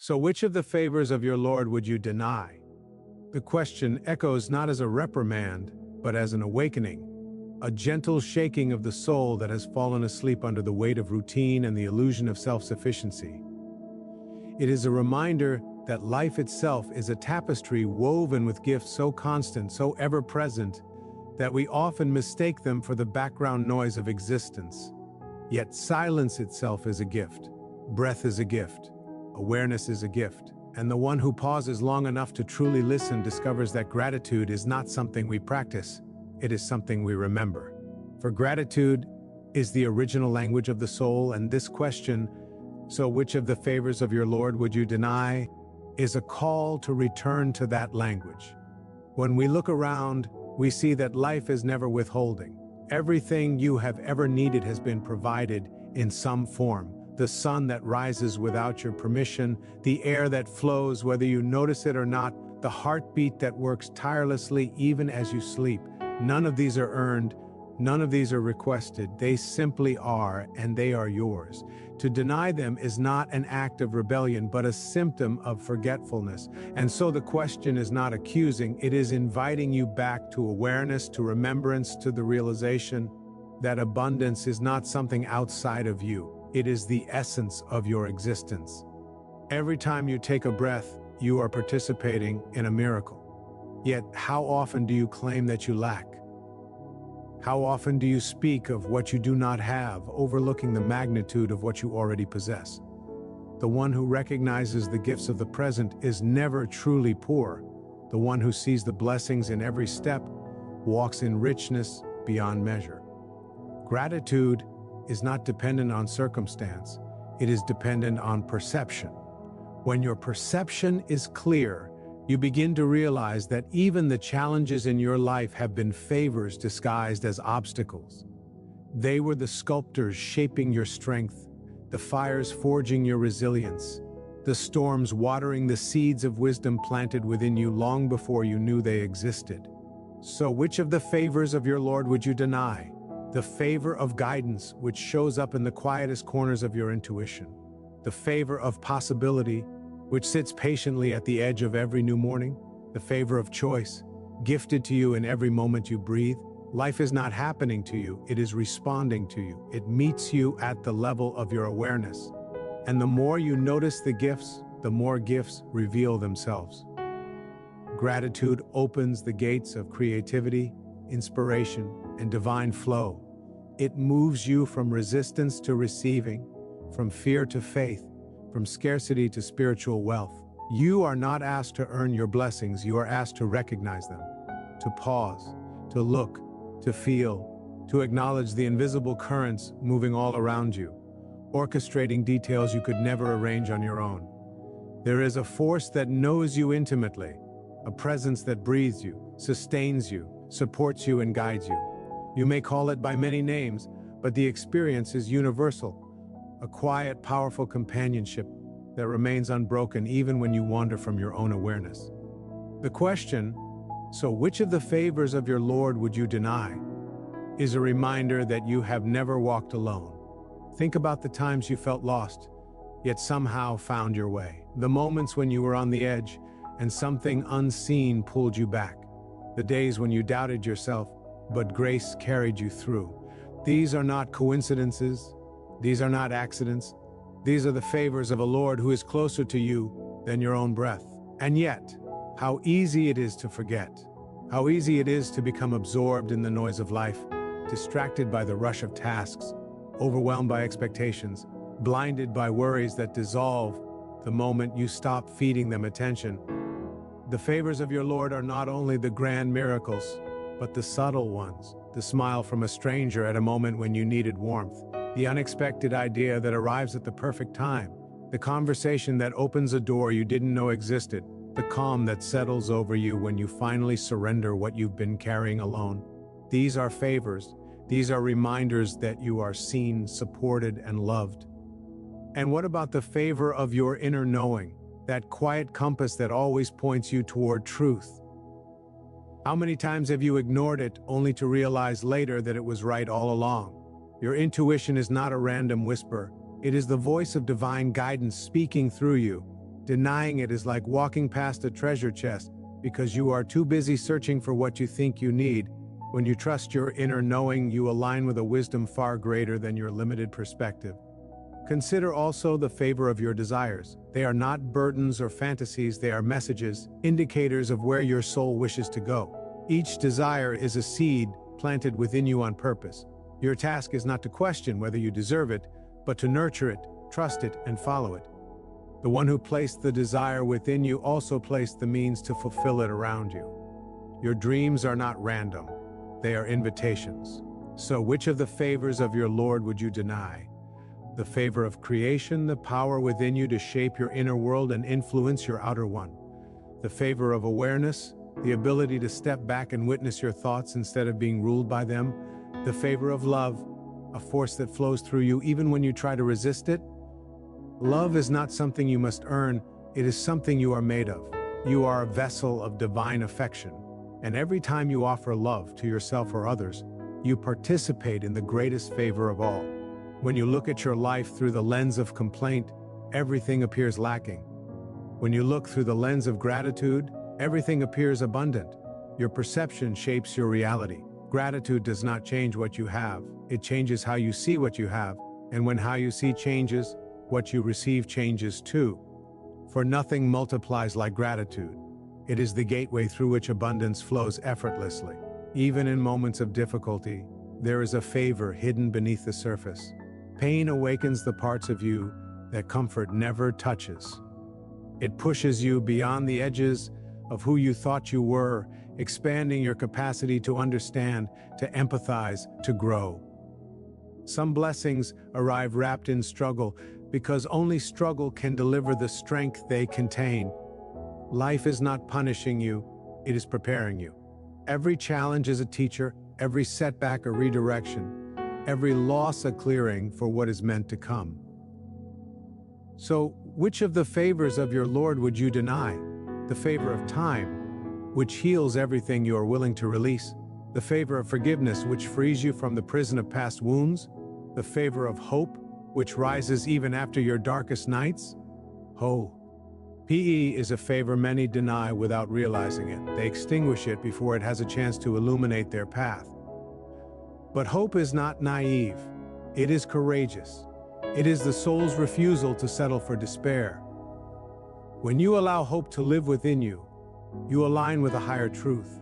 So which of the favors of your Lord would you deny? The question echoes not as a reprimand, but as an awakening, a gentle shaking of the soul that has fallen asleep under the weight of routine and the illusion of self-sufficiency. It is a reminder that life itself is a tapestry woven with gifts so constant, so ever-present, that we often mistake them for the background noise of existence. Yet silence itself is a gift, breath is a gift, awareness is a gift, and the one who pauses long enough to truly listen discovers that gratitude is not something we practice, it is something we remember. For gratitude is the original language of the soul, and this question, so which of the favors of your Lord would you deny, is a call to return to that language. When we look around, we see that life is never withholding. Everything you have ever needed has been provided in some form. The sun that rises without your permission, the air that flows whether you notice it or not, the heartbeat that works tirelessly even as you sleep. None of these are earned, none of these are requested. They simply are, and they are yours. To deny them is not an act of rebellion, but a symptom of forgetfulness. And so the question is not accusing, it is inviting you back to awareness, to remembrance, to the realization that abundance is not something outside of you. It is the essence of your existence. Every time you take a breath, you are participating in a miracle. Yet, how often do you claim that you lack? How often do you speak of what you do not have, overlooking the magnitude of what you already possess? The one who recognizes the gifts of the present is never truly poor. The one who sees the blessings in every step walks in richness beyond measure. Gratitude is not dependent on circumstance, it is dependent on perception. When your perception is clear, you begin to realize that even the challenges in your life have been favors disguised as obstacles. They were the sculptors shaping your strength, the fires forging your resilience, the storms watering the seeds of wisdom planted within you long before you knew they existed. So which of the favors of your Lord would you deny? The favor of guidance, which shows up in the quietest corners of your intuition. The favor of possibility, which sits patiently at the edge of every new morning. The favor of choice, gifted to you in every moment you breathe. Life is not happening to you, it is responding to you. It meets you at the level of your awareness. And the more you notice the gifts, the more gifts reveal themselves. Gratitude opens the gates of creativity, inspiration, and divine flow. It moves you from resistance to receiving, from fear to faith, from scarcity to spiritual wealth. You are not asked to earn your blessings, you are asked to recognize them, to pause, to look, to feel, to acknowledge the invisible currents moving all around you, orchestrating details you could never arrange on your own. There is a force that knows you intimately, a presence that breathes you, sustains you, supports you, and guides you. You may call it by many names, but the experience is universal. A quiet, powerful companionship that remains unbroken even when you wander from your own awareness. The question, so which of the favors of your Lord would you deny, is a reminder that you have never walked alone. Think about the times you felt lost, yet somehow found your way. The moments when you were on the edge and something unseen pulled you back. The days when you doubted yourself, but grace carried you through. These are not coincidences. These are not accidents. These are the favors of a Lord who is closer to you than your own breath. And yet, how easy it is to forget. How easy it is to become absorbed in the noise of life, distracted by the rush of tasks, overwhelmed by expectations, blinded by worries that dissolve the moment you stop feeding them attention. The favors of your Lord are not only the grand miracles, but the subtle ones. The smile from a stranger at a moment when you needed warmth, the unexpected idea that arrives at the perfect time, the conversation that opens a door you didn't know existed, the calm that settles over you when you finally surrender what you've been carrying alone. These are favors. These are reminders that you are seen, supported, and loved. And what about the favor of your inner knowing, that quiet compass that always points you toward truth? How many times have you ignored it only to realize later that it was right all along? Your intuition is not a random whisper. It is the voice of divine guidance speaking through you. Denying it is like walking past a treasure chest because you are too busy searching for what you think you need. When you trust your inner knowing, you align with a wisdom far greater than your limited perspective. Consider also the favor of your desires. They are not burdens or fantasies, they are messages, indicators of where your soul wishes to go. Each desire is a seed planted within you on purpose. Your task is not to question whether you deserve it, but to nurture it, trust it, and follow it. The one who placed the desire within you also placed the means to fulfill it around you. Your dreams are not random, they are invitations. So which of the favors of your Lord would you deny? The favor of creation, the power within you to shape your inner world and influence your outer one. The favor of awareness, the ability to step back and witness your thoughts instead of being ruled by them. The favor of love, a force that flows through you even when you try to resist it. Love is not something you must earn, it is something you are made of. You are a vessel of divine affection, and every time you offer love to yourself or others, you participate in the greatest favor of all. When you look at your life through the lens of complaint, everything appears lacking. When you look through the lens of gratitude, everything appears abundant. Your perception shapes your reality. Gratitude does not change what you have, it changes how you see what you have, and when how you see changes, what you receive changes too. For nothing multiplies like gratitude. It is the gateway through which abundance flows effortlessly. Even in moments of difficulty, there is a favor hidden beneath the surface. Pain awakens the parts of you that comfort never touches. It pushes you beyond the edges of who you thought you were, expanding your capacity to understand, to empathize, to grow. Some blessings arrive wrapped in struggle because only struggle can deliver the strength they contain. Life is not punishing you, it is preparing you. Every challenge is a teacher, every setback a redirection, every loss a clearing for what is meant to come. So, which of the favors of your Lord would you deny? The favor of time, which heals everything you are willing to release. The favor of forgiveness, which frees you from the prison of past wounds. The favor of hope, which rises even after your darkest nights. PE is a favor many deny without realizing it. They extinguish it before it has a chance to illuminate their path. But hope is not naive. It is courageous. It is the soul's refusal to settle for despair. When you allow hope to live within you, you align with a higher truth,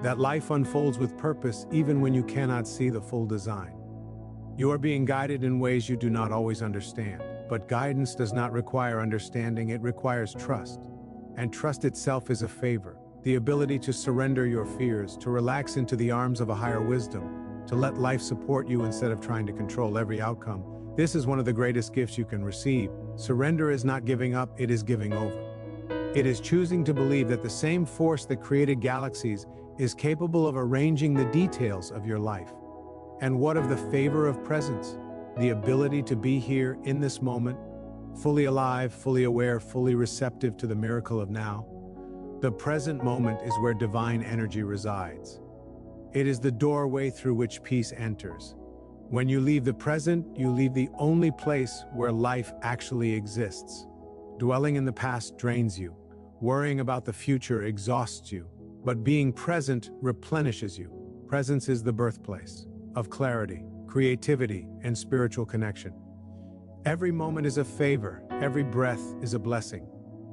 that life unfolds with purpose even when you cannot see the full design. You are being guided in ways you do not always understand, but guidance does not require understanding, it requires trust. And trust itself is a favor, the ability to surrender your fears, to relax into the arms of a higher wisdom, to let life support you instead of trying to control every outcome. This is one of the greatest gifts you can receive. Surrender is not giving up, it is giving over. It is choosing to believe that the same force that created galaxies is capable of arranging the details of your life. And what of the favor of presence? The ability to be here in this moment, fully alive, fully aware, fully receptive to the miracle of now. The present moment is where divine energy resides. It is the doorway through which peace enters. When you leave the present, you leave the only place where life actually exists. Dwelling in the past drains you. Worrying about the future exhausts you. But being present replenishes you. Presence is the birthplace of clarity, creativity, and spiritual connection. Every moment is a favor. Every breath is a blessing.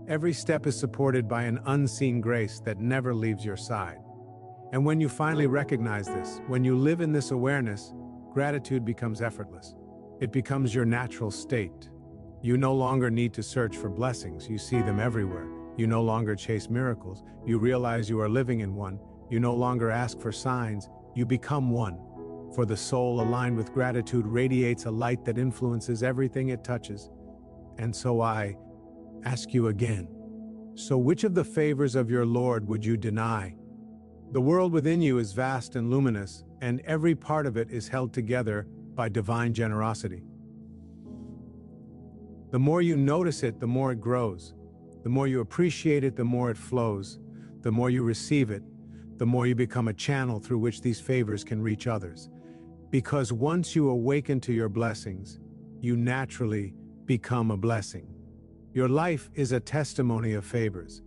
Every step is supported by an unseen grace that never leaves your side. And when you finally recognize this, when you live in this awareness, gratitude becomes effortless. It becomes your natural state. You no longer need to search for blessings, you see them everywhere. You no longer chase miracles, you realize you are living in one. You no longer ask for signs, you become one. For the soul aligned with gratitude radiates a light that influences everything it touches. And so I ask you again, so which of the favors of your Lord would you deny? The world within you is vast and luminous, and every part of it is held together by divine generosity. The more you notice it, the more it grows. The more you appreciate it, the more it flows. The more you receive it, the more you become a channel through which these favors can reach others. Because once you awaken to your blessings, you naturally become a blessing. Your life is a testimony of favors.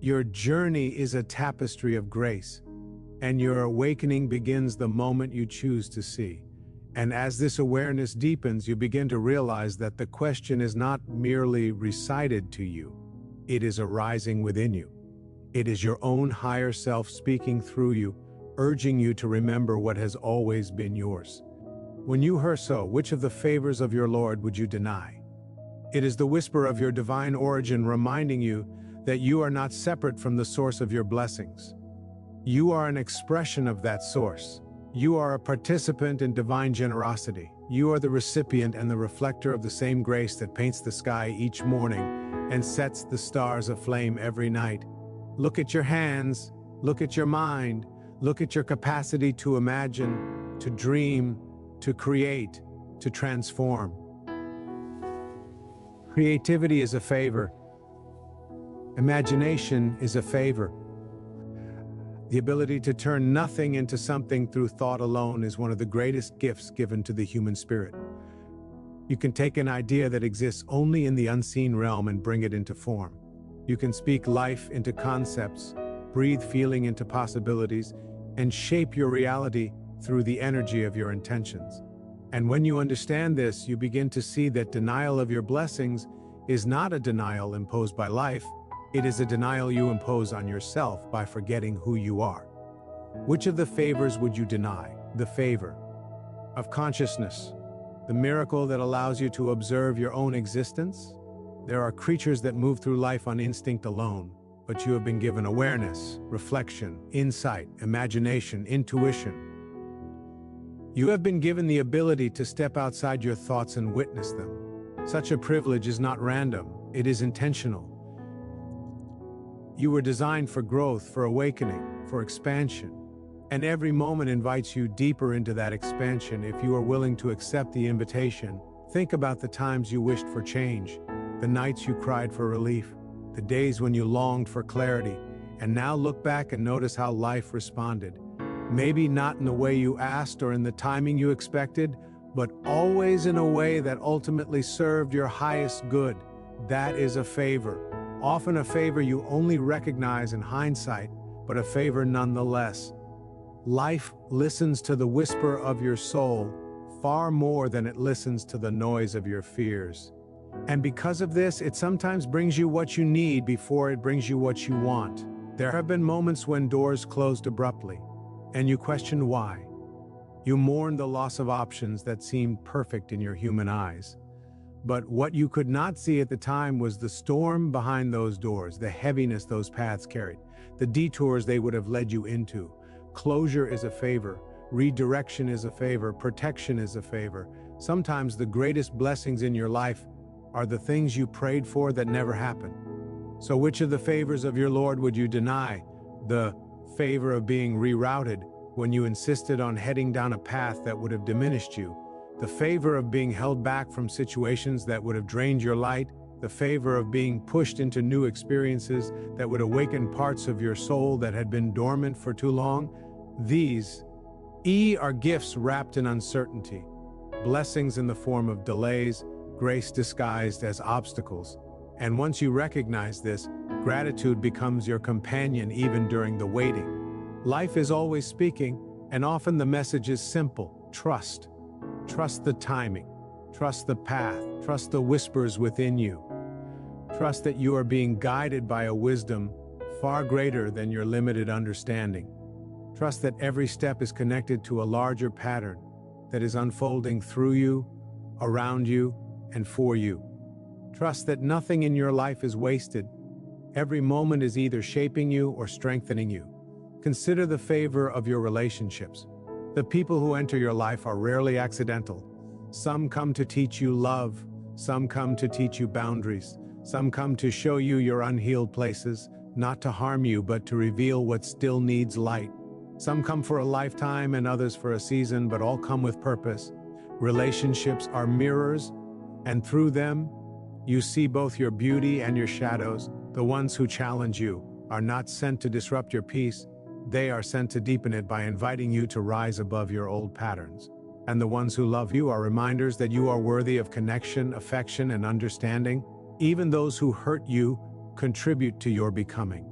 Your journey is a tapestry of grace. And your awakening begins the moment you choose to see. And as this awareness deepens, you begin to realize that the question is not merely recited to you. It is arising within you. It is your own higher self speaking through you, urging you to remember what has always been yours. When you hear so, which of the favors of your Lord would you deny? It is the whisper of your divine origin reminding you that you are not separate from the source of your blessings. You are an expression of that source. You are a participant in divine generosity. You are the recipient and the reflector of the same grace that paints the sky each morning and sets the stars aflame every night. Look at your hands, look at your mind, look at your capacity to imagine, to dream, to create, to transform. Creativity is a favor. Imagination is a favor. The ability to turn nothing into something through thought alone is one of the greatest gifts given to the human spirit. You can take an idea that exists only in the unseen realm and bring it into form. You can speak life into concepts, breathe feeling into possibilities, and shape your reality through the energy of your intentions. And when you understand this, you begin to see that denial of your blessings is not a denial imposed by life. It is a denial you impose on yourself by forgetting who you are. Which of the favors would you deny? The favor of consciousness, the miracle that allows you to observe your own existence. There are creatures that move through life on instinct alone, but you have been given awareness, reflection, insight, imagination, intuition. You have been given the ability to step outside your thoughts and witness them. Such a privilege is not random, it is intentional. You were designed for growth, for awakening, for expansion. And every moment invites you deeper into that expansion if you are willing to accept the invitation. Think about the times you wished for change, the nights you cried for relief, the days when you longed for clarity, and now look back and notice how life responded. Maybe not in the way you asked or in the timing you expected, but always in a way that ultimately served your highest good. That is a favor. Often a favor you only recognize in hindsight, but a favor nonetheless. Life listens to the whisper of your soul far more than it listens to the noise of your fears. And because of this, it sometimes brings you what you need before it brings you what you want. There have been moments when doors closed abruptly, and you questioned why. You mourned the loss of options that seemed perfect in your human eyes. But what you could not see at the time was the storm behind those doors, the heaviness those paths carried, the detours they would have led you into. Closure is a favor, redirection is a favor, protection is a favor. Sometimes the greatest blessings in your life are the things you prayed for that never happened. So which of the favors of your Lord would you deny? The favor of being rerouted when you insisted on heading down a path that would have diminished you, the favor of being held back from situations that would have drained your light, the favor of being pushed into new experiences that would awaken parts of your soul that had been dormant for too long. These are gifts wrapped in uncertainty, blessings in the form of delays, grace disguised as obstacles. And once you recognize this, gratitude becomes your companion even during the waiting. Life is always speaking, and often the message is simple: trust. Trust the timing. Trust the path. Trust the whispers within you. Trust that you are being guided by a wisdom far greater than your limited understanding. Trust that every step is connected to a larger pattern that is unfolding through you, around you, and for you. Trust that nothing in your life is wasted. Every moment is either shaping you or strengthening you. Consider the favor of your relationships. The people who enter your life are rarely accidental. Some come to teach you love. Some come to teach you boundaries. Some come to show you your unhealed places, not to harm you, but to reveal what still needs light. Some come for a lifetime and others for a season, but all come with purpose. Relationships are mirrors, and through them, you see both your beauty and your shadows. The ones who challenge you are not sent to disrupt your peace. They are sent to deepen it by inviting you to rise above your old patterns. And the ones who love you are reminders that you are worthy of connection, affection, and understanding. Even those who hurt you contribute to your becoming.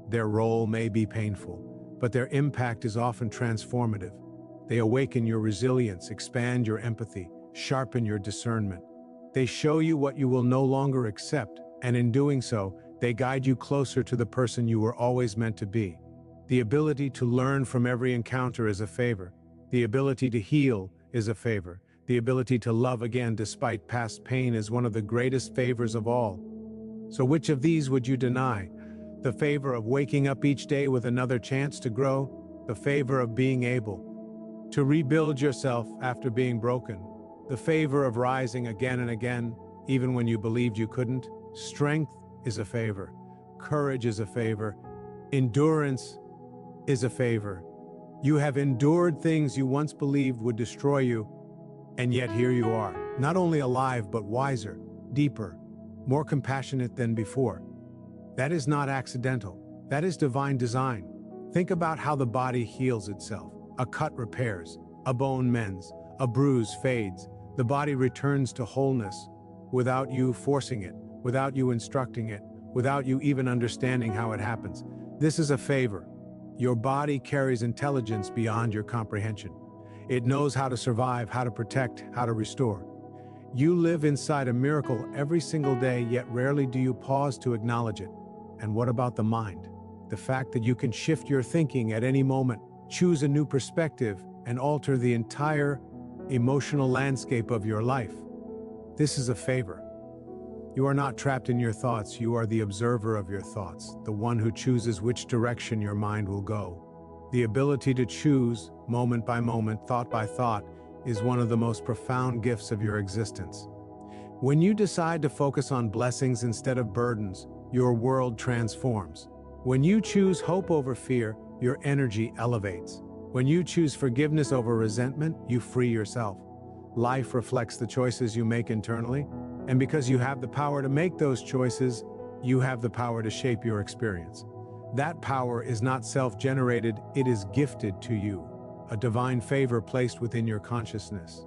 Their role may be painful, but their impact is often transformative. They awaken your resilience, expand your empathy, sharpen your discernment. They show you what you will no longer accept, and in doing so, they guide you closer to the person you were always meant to be. The ability to learn from every encounter is a favor. The ability to heal is a favor. The ability to love again despite past pain is one of the greatest favors of all. So which of these would you deny? The favor of waking up each day with another chance to grow? The favor of being able to rebuild yourself after being broken? The favor of rising again and again, even when you believed you couldn't? Strength is a favor. Courage is a favor. Endurance is a favor. You have endured things you once believed would destroy you, and yet here you are, not only alive but wiser, deeper, more compassionate than before. That is not accidental. That is divine design. Think about how the body heals itself. A cut repairs, a bone mends, a bruise fades. The body returns to wholeness without you forcing it, without you instructing it, without you even understanding how it happens. This is a favor. Your body carries intelligence beyond your comprehension. It knows how to survive, how to protect, how to restore. You live inside a miracle every single day, yet rarely do you pause to acknowledge it. And what about the mind? The fact that you can shift your thinking at any moment, choose a new perspective, and alter the entire emotional landscape of your life. This is a favor. You are not trapped in your thoughts, you are the observer of your thoughts, the one who chooses which direction your mind will go. The ability to choose, moment by moment, thought by thought, is one of the most profound gifts of your existence. When you decide to focus on blessings instead of burdens, your world transforms. When you choose hope over fear, your energy elevates. When you choose forgiveness over resentment, you free yourself. Life reflects the choices you make internally, and because you have the power to make those choices, you have the power to shape your experience. That power is not self-generated, it is gifted to you, a divine favor placed within your consciousness.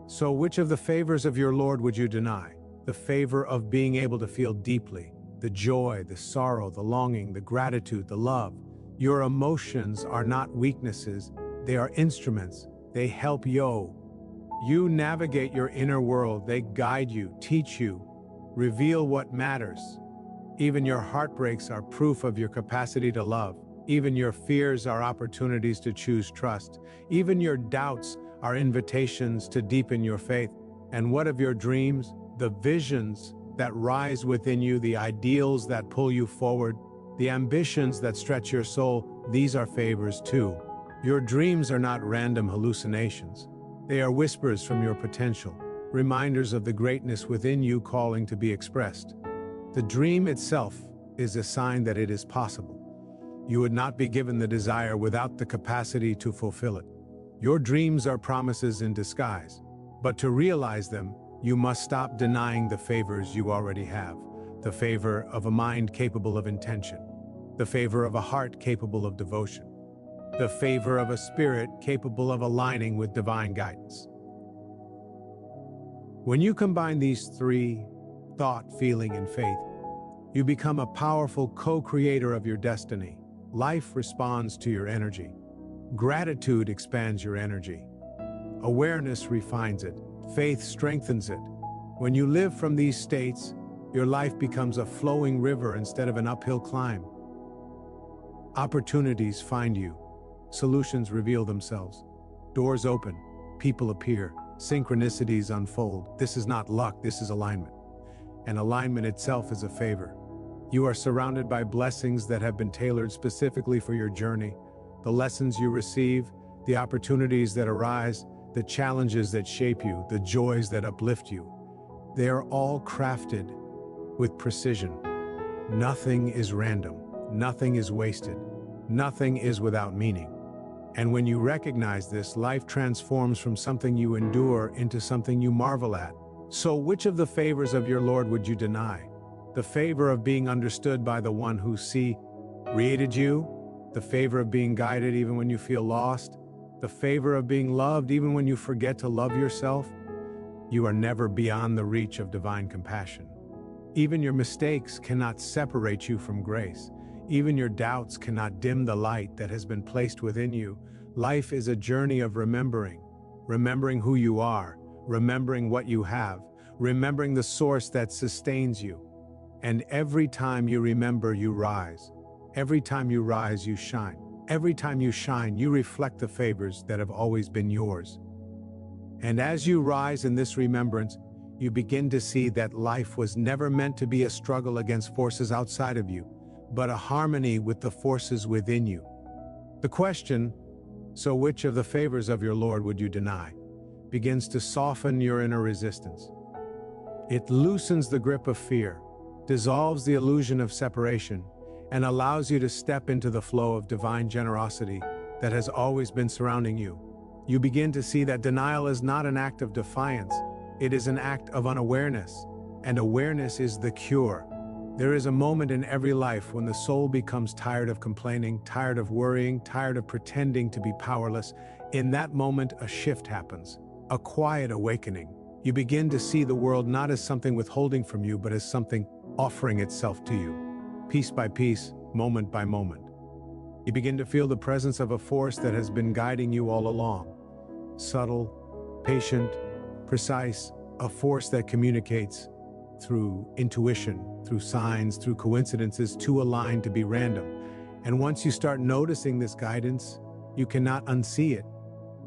So which of the favors of your Lord would you deny? The favor of being able to feel deeply, the joy, the sorrow, the longing, the gratitude, the love. Your emotions are not weaknesses, they are instruments. They help you navigate your inner world. They guide you, teach you, reveal what matters. Even your heartbreaks are proof of your capacity to love. Even your fears are opportunities to choose trust. Even your doubts are invitations to deepen your faith. And what of your dreams? The visions that rise within you, the ideals that pull you forward, the ambitions that stretch your soul, these are favors too. Your dreams are not random hallucinations. They are whispers from your potential, reminders of the greatness within you calling to be expressed. The dream itself is a sign that it is possible. You would not be given the desire without the capacity to fulfill it. Your dreams are promises in disguise, but to realize them, you must stop denying the favors you already have. The favor of a mind capable of intention, the favor of a heart capable of devotion, the favor of a spirit capable of aligning with divine guidance. When you combine these three, thought, feeling, and faith, you become a powerful co-creator of your destiny. Life responds to your energy. Gratitude expands your energy. Awareness refines it. Faith strengthens it. When you live from these states, your life becomes a flowing river instead of an uphill climb. Opportunities find you. Solutions reveal themselves. Doors open. People appear. Synchronicities unfold. This is not luck, this is alignment. And alignment itself is a favor. You are surrounded by blessings that have been tailored specifically for your journey. The lessons you receive, the opportunities that arise, the challenges that shape you, the joys that uplift you. They are all crafted with precision. Nothing is random. Nothing is wasted. Nothing is without meaning. And when you recognize this, life transforms from something you endure into something you marvel at. So which of the favors of your Lord would you deny? The favor of being understood by the one who created you? The favor of being guided even when you feel lost? The favor of being loved even when you forget to love yourself? You are never beyond the reach of divine compassion. Even your mistakes cannot separate you from grace. Even your doubts cannot dim the light that has been placed within you. Life is a journey of remembering who you are, remembering what you have, remembering the source that sustains you. And every time you remember, you rise. Every time you rise, you shine. Every time you shine, you reflect the favors that have always been yours. And as you rise in this remembrance, you begin to see that life was never meant to be a struggle against forces outside of you, but a harmony with the forces within you. The question, so which of the favors of your Lord would you deny, begins to soften your inner resistance. It loosens the grip of fear, dissolves the illusion of separation, and allows you to step into the flow of divine generosity that has always been surrounding you. You begin to see that denial is not an act of defiance, it is an act of unawareness, and awareness is the cure. There is a moment in every life when the soul becomes tired of complaining, tired of worrying, tired of pretending to be powerless. In that moment, a shift happens, a quiet awakening. You begin to see the world not as something withholding from you, but as something offering itself to you, piece by piece, moment by moment. You begin to feel the presence of a force that has been guiding you all along. Subtle, patient, precise, a force that communicates through intuition, through signs, through coincidences too aligned to be random. And once you start noticing this guidance, you cannot unsee it.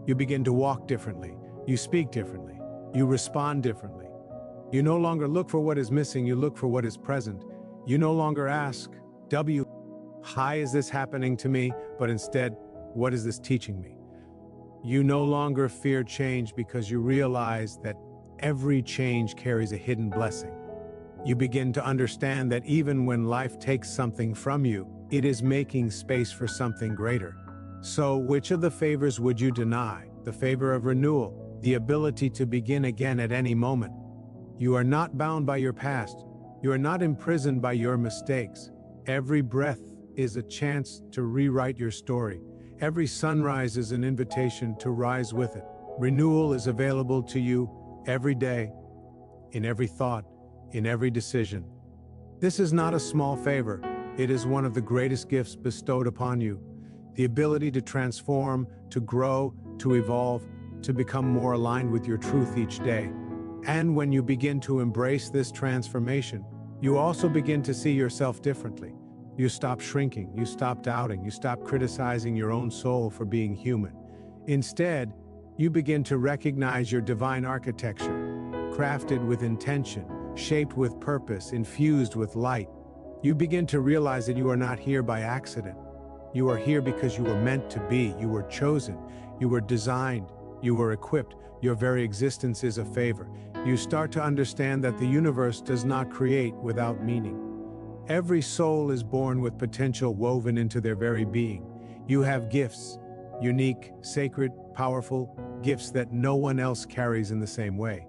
You begin to walk differently, you speak differently, you respond differently. You no longer look for what is missing, you look for what is present. You no longer ask, why is this happening to me? But instead, what is this teaching me? You no longer fear change because you realize that every change carries a hidden blessing. You begin to understand that even when life takes something from you, it is making space for something greater. So, which of the favors would you deny? The favor of renewal, the ability to begin again at any moment. You are not bound by your past. You are not imprisoned by your mistakes. Every breath is a chance to rewrite your story. Every sunrise is an invitation to rise with it. Renewal is available to you every day, in every thought, in every decision. This is not a small favor. It is one of the greatest gifts bestowed upon you. The ability to transform, to grow, to evolve, to become more aligned with your truth each day. And when you begin to embrace this transformation, you also begin to see yourself differently. You stop shrinking, you stop doubting, you stop criticizing your own soul for being human. Instead, you begin to recognize your divine architecture, crafted with intention, shaped with purpose, infused with light. You begin to realize that you are not here by accident. You are here because you were meant to be. You were chosen. You were designed. You were equipped. Your very existence is a favor. You start to understand that the universe does not create without meaning. Every soul is born with potential woven into their very being. You have gifts, unique, sacred, powerful, gifts that no one else carries in the same way.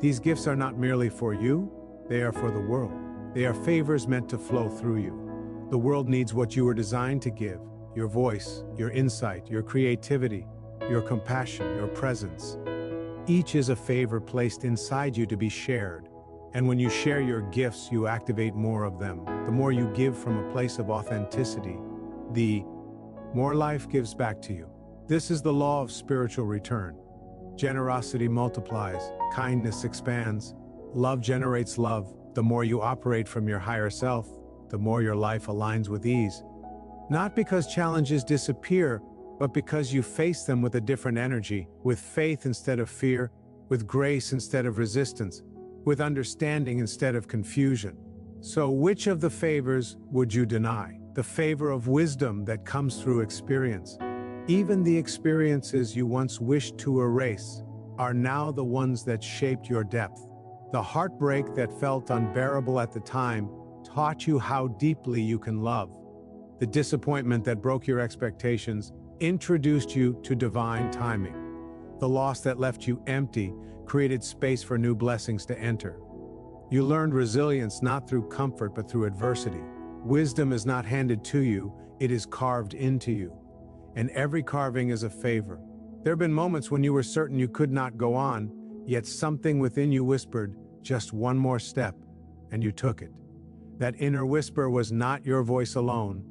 These gifts are not merely for you, they are for the world. They are favors meant to flow through you. The world needs what you were designed to give: your voice, your insight, your creativity, your compassion, your presence. Each is a favor placed inside you to be shared. And when you share your gifts, you activate more of them. The more you give from a place of authenticity, the more life gives back to you. This is the law of spiritual return. Generosity multiplies, kindness expands, love generates love. The more you operate from your higher self, the more your life aligns with ease. Not because challenges disappear, but because you face them with a different energy, with faith instead of fear, with grace instead of resistance, with understanding instead of confusion. So which of the favors would you deny? The favor of wisdom that comes through experience. Even the experiences you once wished to erase are now the ones that shaped your depth. The heartbreak that felt unbearable at the time taught you how deeply you can love. The disappointment that broke your expectations introduced you to divine timing. The loss that left you empty created space for new blessings to enter. You learned resilience not through comfort but through adversity. Wisdom is not handed to you, it is carved into you. And every carving is a favor. There have been moments when you were certain you could not go on, yet something within you whispered, just one more step, and you took it. That inner whisper was not your voice alone.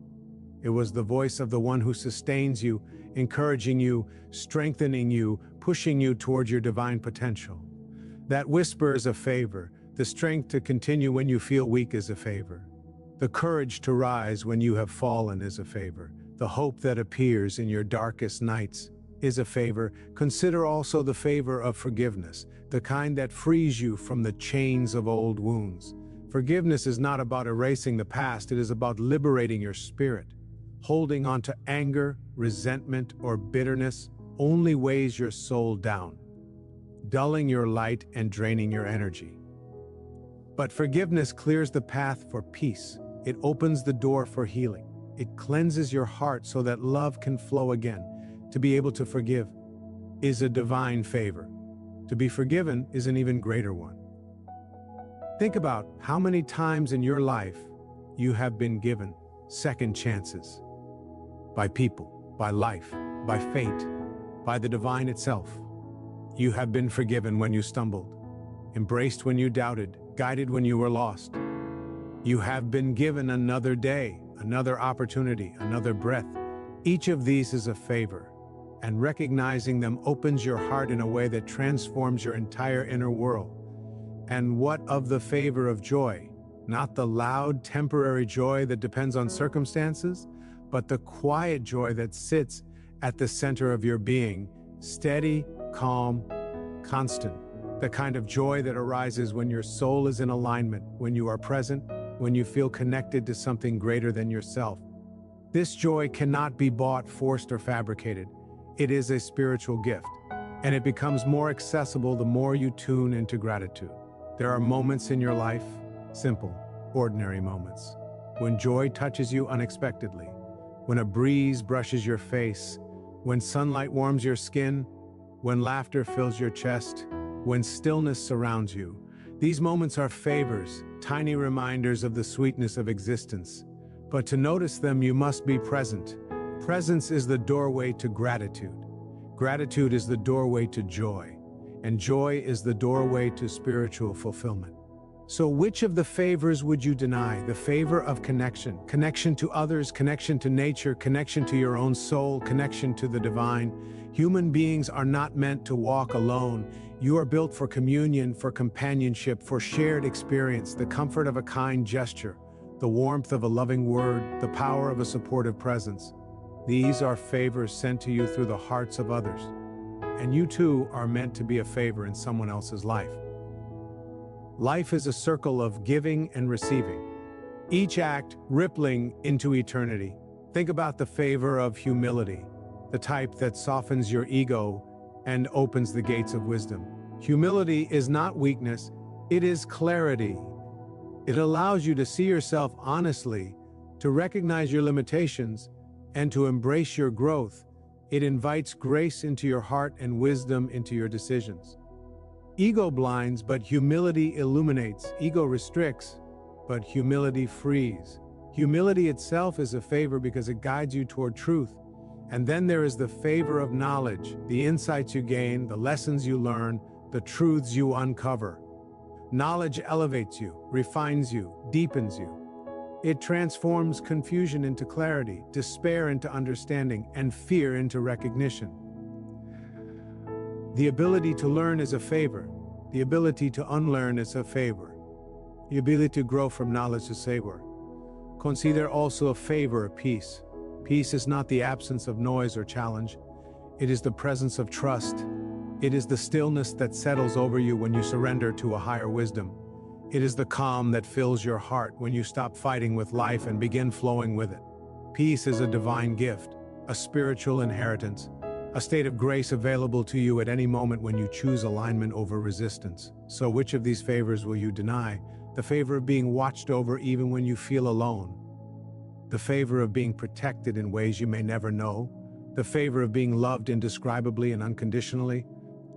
It was the voice of the one who sustains you, encouraging you, strengthening you, pushing you toward your divine potential. That whisper is a favor. The strength to continue when you feel weak is a favor. The courage to rise when you have fallen is a favor. The hope that appears in your darkest nights is a favor. Consider also the favor of forgiveness, the kind that frees you from the chains of old wounds. Forgiveness is not about erasing the past, it is about liberating your spirit. Holding on to anger, resentment, or bitterness only weighs your soul down, dulling your light and draining your energy. But forgiveness clears the path for peace. It opens the door for healing. It cleanses your heart so that love can flow again. To be able to forgive is a divine favor. To be forgiven is an even greater one. Think about how many times in your life you have been given second chances. By people, by life, by fate, by the divine itself. You have been forgiven when you stumbled, embraced when you doubted, guided when you were lost. You have been given another day, another opportunity, another breath. Each of these is a favor, and recognizing them opens your heart in a way that transforms your entire inner world. And what of the favor of joy? Not the loud, temporary joy that depends on circumstances, but the quiet joy that sits at the center of your being, steady, calm, constant. The kind of joy that arises when your soul is in alignment, when you are present, when you feel connected to something greater than yourself. This joy cannot be bought, forced, or fabricated. It is a spiritual gift, and it becomes more accessible the more you tune into gratitude. There are moments in your life, simple, ordinary moments, when joy touches you unexpectedly, when a breeze brushes your face, when sunlight warms your skin, when laughter fills your chest, when stillness surrounds you. These moments are favors, tiny reminders of the sweetness of existence. But to notice them, you must be present. Presence is the doorway to gratitude. Gratitude is the doorway to joy. And joy is the doorway to spiritual fulfillment. So which of the favors would you deny? The favor of connection. Connection to others, connection to nature, connection to your own soul, connection to the divine. Human beings are not meant to walk alone. You are built for communion, for companionship, for shared experience, the comfort of a kind gesture, the warmth of a loving word, the power of a supportive presence. These are favors sent to you through the hearts of others. And you too are meant to be a favor in someone else's life. Life is a circle of giving and receiving, each act rippling into eternity. Think about the favor of humility, the type that softens your ego and opens the gates of wisdom. Humility is not weakness, it is clarity. It allows you to see yourself honestly, to recognize your limitations, and to embrace your growth. It invites grace into your heart and wisdom into your decisions. Ego blinds, but humility illuminates. Ego restricts, but humility frees. Humility itself is a favor because it guides you toward truth. And then there is the favor of knowledge, the insights you gain, the lessons you learn, the truths you uncover. Knowledge elevates you, refines you, deepens you. It transforms confusion into clarity, despair into understanding, and fear into recognition. The ability to learn is a favor. The ability to unlearn is a favor. The ability to grow from knowledge is a favor. Consider also a favor of peace. Peace is not the absence of noise or challenge. It is the presence of trust. It is the stillness that settles over you when you surrender to a higher wisdom. It is the calm that fills your heart when you stop fighting with life and begin flowing with it. Peace is a divine gift, a spiritual inheritance, a state of grace available to you at any moment when you choose alignment over resistance. So which of these favors will you deny? The favor of being watched over even when you feel alone. The favor of being protected in ways you may never know. The favor of being loved indescribably and unconditionally.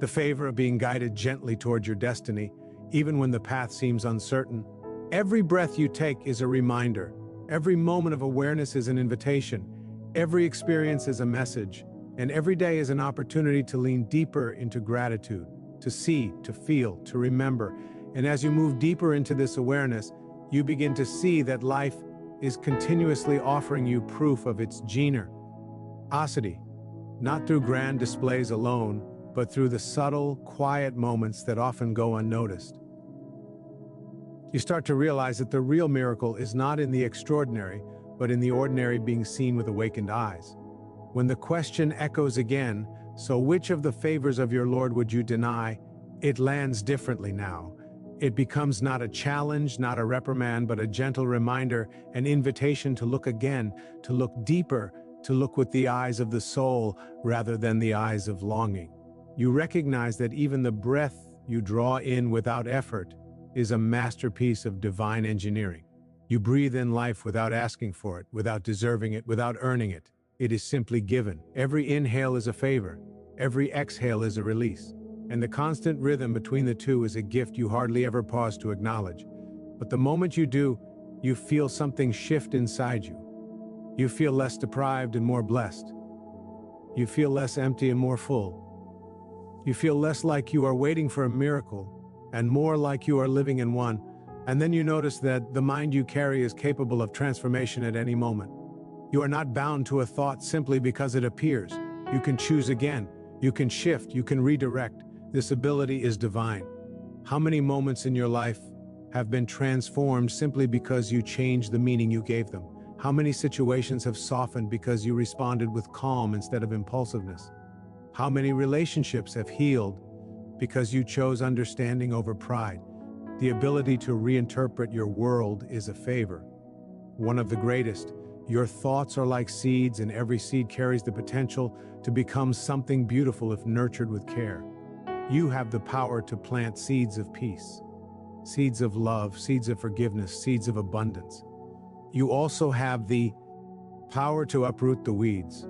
The favor of being guided gently toward your destiny, even when the path seems uncertain. Every breath you take is a reminder. Every moment of awareness is an invitation. Every experience is a message. And every day is an opportunity to lean deeper into gratitude, to see, to feel, to remember. And as you move deeper into this awareness, you begin to see that life is continuously offering you proof of its generosity, not through grand displays alone, but through the subtle, quiet moments that often go unnoticed. You start to realize that the real miracle is not in the extraordinary, but in the ordinary being seen with awakened eyes. When the question echoes again, so which of the favors of your Lord would you deny? It lands differently now. It becomes not a challenge, not a reprimand, but a gentle reminder, an invitation to look again, to look deeper, to look with the eyes of the soul rather than the eyes of longing. You recognize that even the breath you draw in without effort is a masterpiece of divine engineering. You breathe in life without asking for it, without deserving it, without earning it. It is simply given. Every inhale is a favor. Every exhale is a release. And the constant rhythm between the two is a gift you hardly ever pause to acknowledge. But the moment you do, you feel something shift inside you. You feel less deprived and more blessed. You feel less empty and more full. You feel less like you are waiting for a miracle and more like you are living in one. And then you notice that the mind you carry is capable of transformation at any moment. You are not bound to a thought simply because it appears. You can choose again. You can shift. You can redirect. This ability is divine. How many moments in your life have been transformed simply because you changed the meaning you gave them? How many situations have softened because you responded with calm instead of impulsiveness? How many relationships have healed because you chose understanding over pride? The ability to reinterpret your world is a favor. One of the greatest. Your thoughts are like seeds, and every seed carries the potential to become something beautiful if nurtured with care. You have the power to plant seeds of peace, seeds of love, seeds of forgiveness, seeds of abundance. You also have the power to uproot the weeds,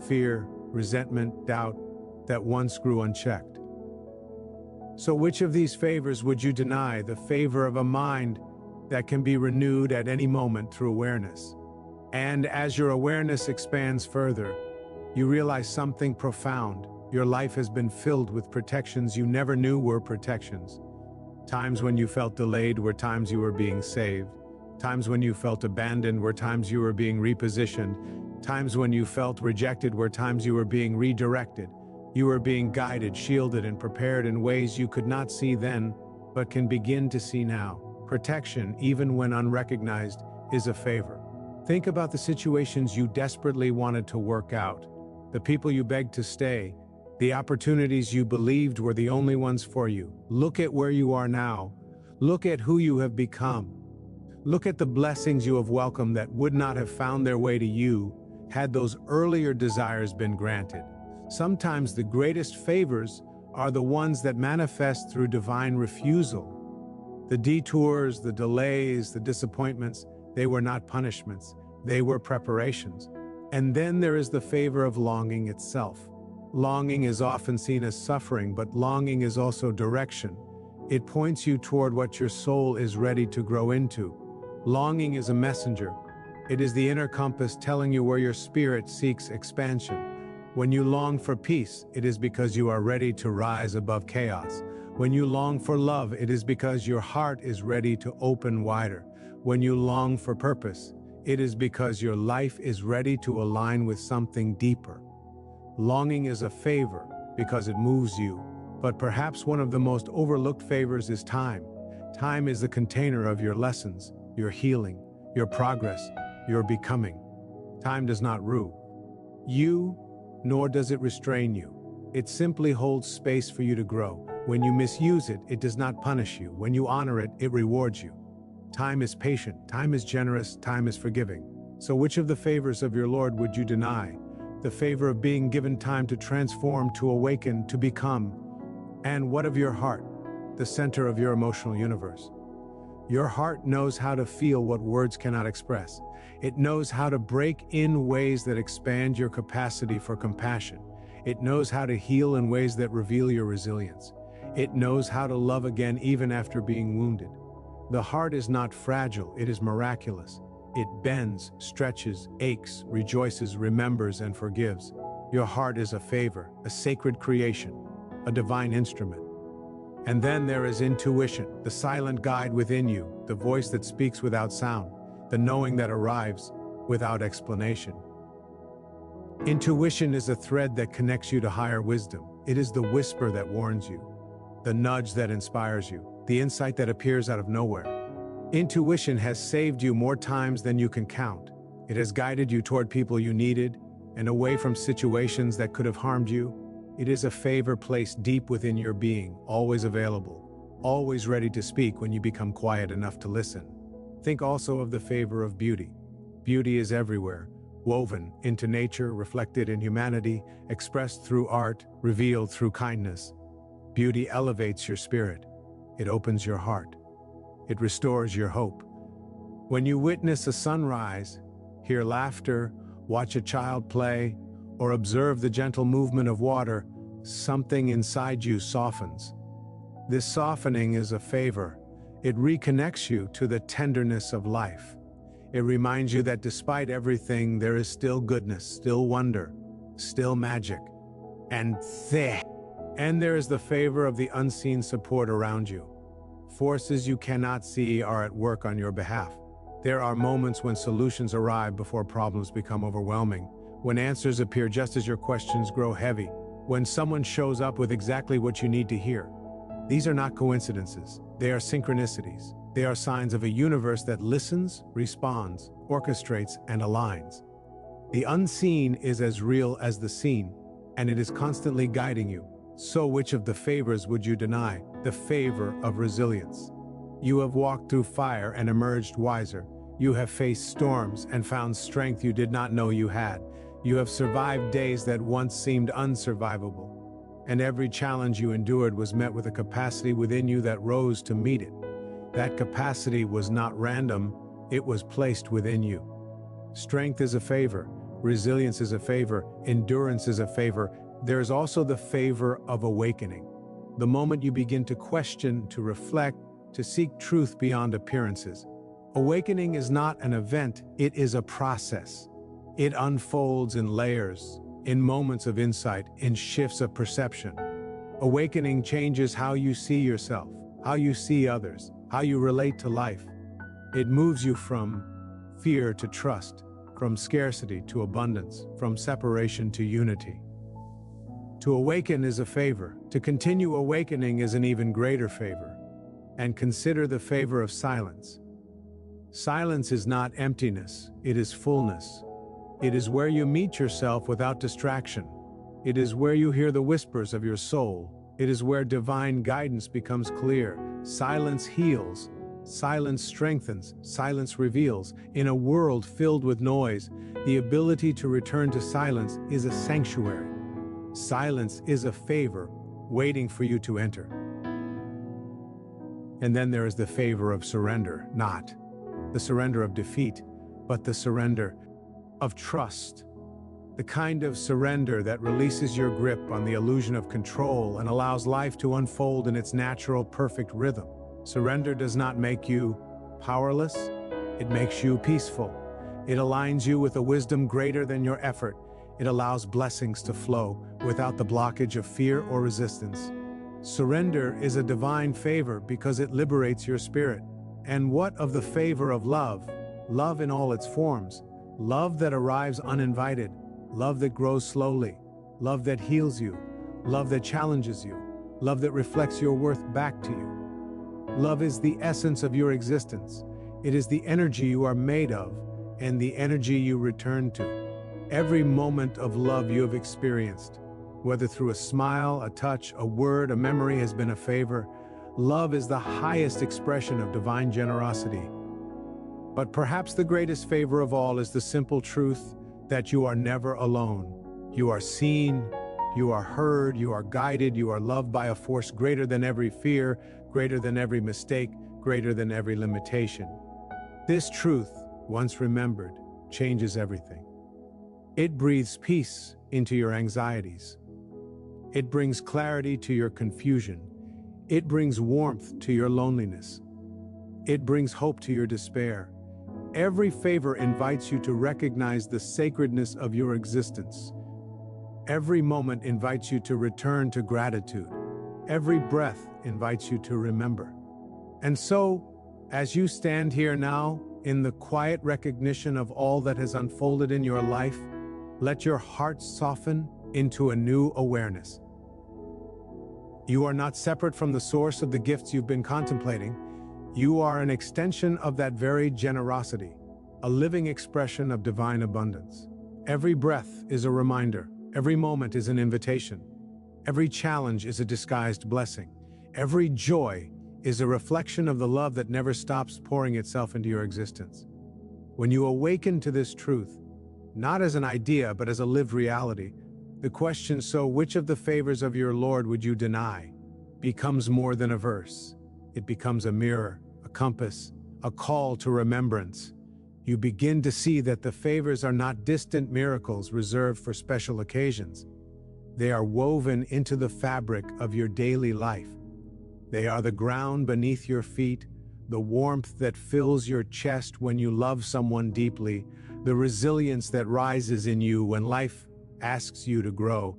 fear, resentment, doubt, that once grew unchecked. So which of these favors would you deny? The favor of a mind that can be renewed at any moment through awareness. And as your awareness expands further, you realize something profound. Your life has been filled with protections you never knew were protections. Times when you felt delayed were times you were being saved. Times when you felt abandoned were times you were being repositioned. Times when you felt rejected were times you were being redirected. You were being guided, shielded, and prepared in ways you could not see then, but can begin to see now. Protection, even when unrecognized, is a favor. Think about the situations you desperately wanted to work out, the people you begged to stay, the opportunities you believed were the only ones for you. Look at where you are now. Look at who you have become. Look at the blessings you have welcomed that would not have found their way to you had those earlier desires been granted. Sometimes the greatest favors are the ones that manifest through divine refusal. The detours, the delays, the disappointments, they were not punishments, they were preparations. And then there is the favor of longing itself. Longing is often seen as suffering, but longing is also direction. It points you toward what your soul is ready to grow into. Longing is a messenger. It is the inner compass telling you where your spirit seeks expansion. When you long for peace, it is because you are ready to rise above chaos. When you long for love, it is because your heart is ready to open wider. When you long for purpose, it is because your life is ready to align with something deeper. Longing is a favor because it moves you, but perhaps one of the most overlooked favors is time. Time is the container of your lessons, your healing, your progress, your becoming. Time does not rule you, nor does it restrain you. It simply holds space for you to grow. When you misuse it, it does not punish you. When you honor it, it rewards you. Time is patient, time is generous, time is forgiving. So which of the favors of your Lord would you deny? The favor of being given time to transform, to awaken, to become. And what of your heart, the center of your emotional universe? Your heart knows how to feel what words cannot express. It knows how to break in ways that expand your capacity for compassion. It knows how to heal in ways that reveal your resilience. It knows how to love again even after being wounded. The heart is not fragile, it is miraculous. It bends, stretches, aches, rejoices, remembers, and forgives. Your heart is a favor, a sacred creation, a divine instrument. And then there is intuition, the silent guide within you, the voice that speaks without sound, the knowing that arrives without explanation. Intuition is a thread that connects you to higher wisdom. It is the whisper that warns you, the nudge that inspires you, the insight that appears out of nowhere. Intuition has saved you more times than you can count. It has guided you toward people you needed and away from situations that could have harmed you. It is a favor placed deep within your being, always available, always ready to speak when you become quiet enough to listen. Think also of the favor of beauty. Beauty is everywhere, woven into nature, reflected in humanity, expressed through art, revealed through kindness. Beauty elevates your spirit. It opens your heart. It restores your hope. When you witness a sunrise, hear laughter, watch a child play, or observe the gentle movement of water, something inside you softens. This softening is a favor. It reconnects you to the tenderness of life. It reminds you that despite everything, there is still goodness, still wonder, still magic. And there is the favor of the unseen support around you. Forces you cannot see are at work on your behalf. There are moments when solutions arrive before problems become overwhelming, when answers appear just as your questions grow heavy, when someone shows up with exactly what you need to hear. These are not coincidences. They are synchronicities. They are signs of a universe that listens, responds, orchestrates, and aligns. The unseen is as real as the seen, and it is constantly guiding you. So which of the favors would you deny? The favor of resilience. You have walked through fire and emerged wiser. You have faced storms and found strength you did not know you had. You have survived days that once seemed unsurvivable. And every challenge you endured was met with a capacity within you that rose to meet it. That capacity was not random, it was placed within you. Strength is a favor, resilience is a favor, endurance is a favor. There is also the favor of awakening. The moment you begin to question, to reflect, to seek truth beyond appearances. Awakening is not an event, it is a process. It unfolds in layers, in moments of insight, in shifts of perception. Awakening changes how you see yourself, how you see others, how you relate to life. It moves you from fear to trust, from scarcity to abundance, from separation to unity. To awaken is a favor. To continue awakening is an even greater favor. And consider the favor of silence. Silence is not emptiness, it is fullness. It is where you meet yourself without distraction. It is where you hear the whispers of your soul. It is where divine guidance becomes clear. Silence heals. Silence strengthens. Silence reveals. In a world filled with noise, the ability to return to silence is a sanctuary. Silence is a favor waiting for you to enter. And then there is the favor of surrender, not the surrender of defeat, but the surrender of trust. The kind of surrender that releases your grip on the illusion of control and allows life to unfold in its natural, perfect rhythm. Surrender does not make you powerless, it makes you peaceful. It aligns you with a wisdom greater than your effort. It allows blessings to flow without the blockage of fear or resistance. Surrender is a divine favor because it liberates your spirit. And what of the favor of love? Love in all its forms. Love that arrives uninvited. Love that grows slowly. Love that heals you. Love that challenges you. Love that reflects your worth back to you. Love is the essence of your existence. It is the energy you are made of and the energy you return to. Every moment of love you have experienced, whether through a smile, a touch, a word, a memory, has been a favor. Love is the highest expression of divine generosity. But perhaps the greatest favor of all is the simple truth that you are never alone. You are seen, you are heard, you are guided, you are loved by a force greater than every fear, greater than every mistake, greater than every limitation. This truth, once remembered, changes everything. It breathes peace into your anxieties. It brings clarity to your confusion. It brings warmth to your loneliness. It brings hope to your despair. Every favor invites you to recognize the sacredness of your existence. Every moment invites you to return to gratitude. Every breath invites you to remember. And so, as you stand here now, in the quiet recognition of all that has unfolded in your life, let your heart soften into a new awareness. You are not separate from the source of the gifts you've been contemplating. You are an extension of that very generosity, a living expression of divine abundance. Every breath is a reminder. Every moment is an invitation. Every challenge is a disguised blessing. Every joy is a reflection of the love that never stops pouring itself into your existence. When you awaken to this truth, not as an idea but as a lived reality, the question, "So which of the favors of your Lord would you deny?" becomes more than a verse. It becomes a mirror, a compass, a call to remembrance. You begin to see that the favors are not distant miracles reserved for special occasions. They are woven into the fabric of your daily life. They are the ground beneath your feet, the warmth that fills your chest when you love someone deeply, the resilience that rises in you when life asks you to grow,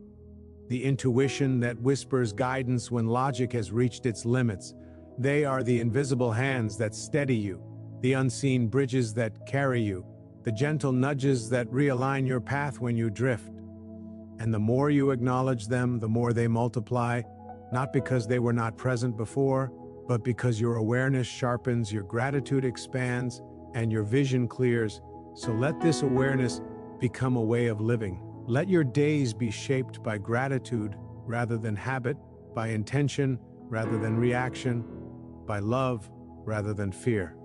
the intuition that whispers guidance when logic has reached its limits. They are the invisible hands that steady you, the unseen bridges that carry you, the gentle nudges that realign your path when you drift. And the more you acknowledge them, the more they multiply, not because they were not present before, but because your awareness sharpens, your gratitude expands, and your vision clears. So let this awareness become a way of living. Let your days be shaped by gratitude rather than habit, by intention rather than reaction, by love rather than fear.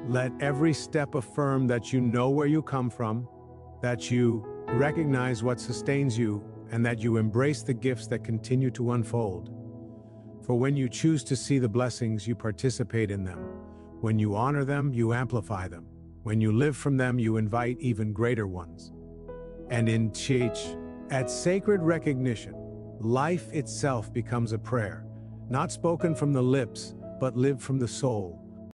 Let every step affirm that you know where you come from, that you recognize what sustains you, and that you embrace the gifts that continue to unfold. For when you choose to see the blessings, you participate in them. When you honor them, you amplify them. When you live from them, you invite even greater ones. And in at sacred recognition, life itself becomes a prayer, not spoken from the lips, but lived from the soul.